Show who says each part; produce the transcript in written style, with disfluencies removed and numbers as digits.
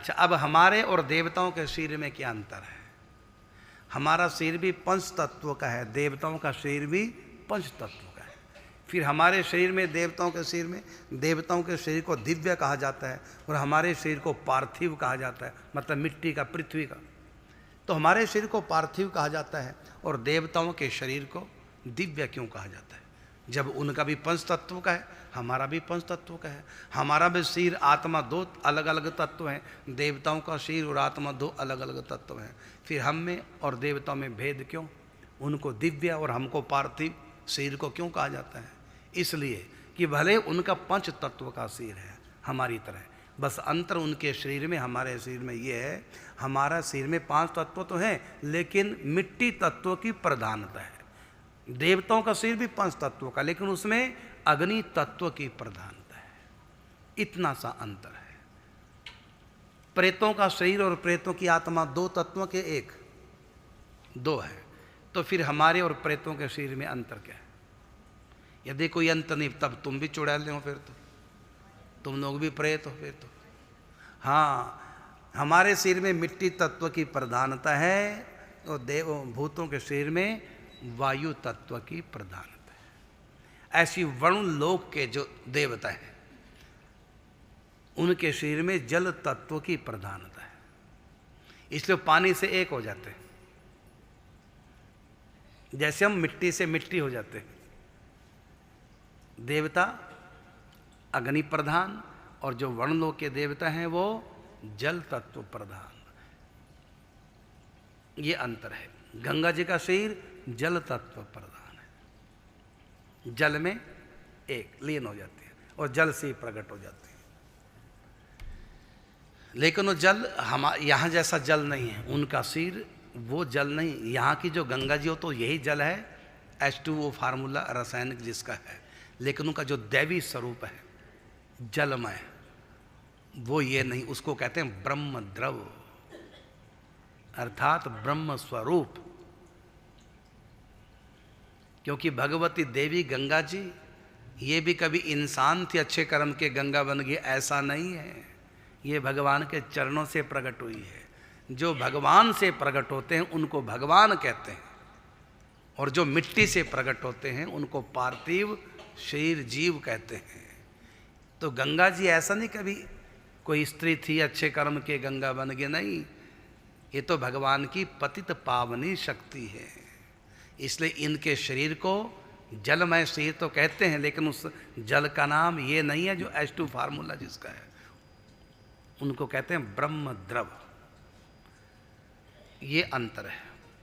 Speaker 1: अच्छा, अब हमारे और देवताओं के शरीर में क्या अंतर है? हमारा शरीर भी पंच तत्व का है, देवताओं का शरीर भी पंच तत्व का है। फिर हमारे शरीर में, देवताओं के शरीर में, देवताओं के शरीर को दिव्य कहा जाता है और हमारे शरीर को पार्थिव कहा जाता है, मतलब मिट्टी का, पृथ्वी का। तो हमारे शरीर को पार्थिव कहा जाता है और देवताओं के शरीर को दिव्य क्यों कहा जाता है? जब उनका भी पंच तत्व का है, हमारा भी पंच तत्व का है। हमारा भी शरीर, आत्मा दो अलग अलग तत्व हैं, देवताओं का शरीर और आत्मा दो अलग अलग तत्व हैं। फिर हम में और देवताओं में भेद क्यों? उनको दिव्य और हमको पार्थिव शरीर को क्यों कहा जाता है? इसलिए कि भले उनका पंच तत्व का शरीर है हमारी तरह, बस अंतर उनके शरीर में हमारे शरीर में ये है, हमारा शरीर में पांच तत्व तो हैं लेकिन मिट्टी तत्व की प्रधानता है। देवताओं का शरीर भी पंच तत्व का, लेकिन उसमें अग्नि तत्व की प्रधानता है। इतना सा अंतर है। प्रेतों का शरीर और प्रेतों की आत्मा दो तत्वों के एक दो है, तो फिर हमारे और प्रेतों के शरीर में अंतर क्या है? यदि कोई अंतर नहीं, तब तुम भी चुड़ैल हो, फिर तो तुम लोग भी प्रेत हो फिर तो। हाँ, हमारे शरीर में मिट्टी तत्व की प्रधानता है और देव भूतों के शरीर में वायु तत्व की प्रधानता है। ऐसी वरुण लोक के जो देवता हैं उनके शरीर में जल तत्व की प्रधानता है, इसलिए पानी से एक हो जाते हैं, जैसे हम मिट्टी से मिट्टी हो जाते हैं। देवता अग्नि प्रधान और जो वरुण लोक के देवता हैं वो जल तत्व प्रधान। ये अंतर है। गंगा जी का शरीर जल तत्व प्रधान है, जल में एक लीन हो जाती है और जल से प्रकट हो जाती है। लेकिन वो जल यहाँ जैसा जल नहीं है, उनका शरीर वो जल नहीं। यहाँ की जो गंगा जी हो तो यही जल है, H2O फार्मूला रासायनिक जिसका है, लेकिन उनका जो दैवी स्वरूप है जलमय, वो ये नहीं। उसको कहते हैं ब्रह्म द्रव, अर्थात ब्रह्म स्वरूप। क्योंकि भगवती देवी गंगा जी ये भी कभी इंसान थी, अच्छे कर्म के गंगा बन गई, ऐसा नहीं है। ये भगवान के चरणों से प्रकट हुई है। जो भगवान से प्रकट होते हैं उनको भगवान कहते हैं, और जो मिट्टी से प्रकट होते हैं उनको पार्थिव शरीर जीव कहते हैं। तो गंगा जी ऐसा नहीं कभी कोई स्त्री थी, अच्छे कर्म के गंगा बन गए, नहीं। ये तो भगवान की पतित पावनी शक्ति है। इसलिए इनके शरीर को जलमय शरीर तो कहते हैं, लेकिन उस जल का नाम ये नहीं है जो H2 फार्मूला जिसका है, उनको कहते हैं ब्रह्म द्रव। ये अंतर है।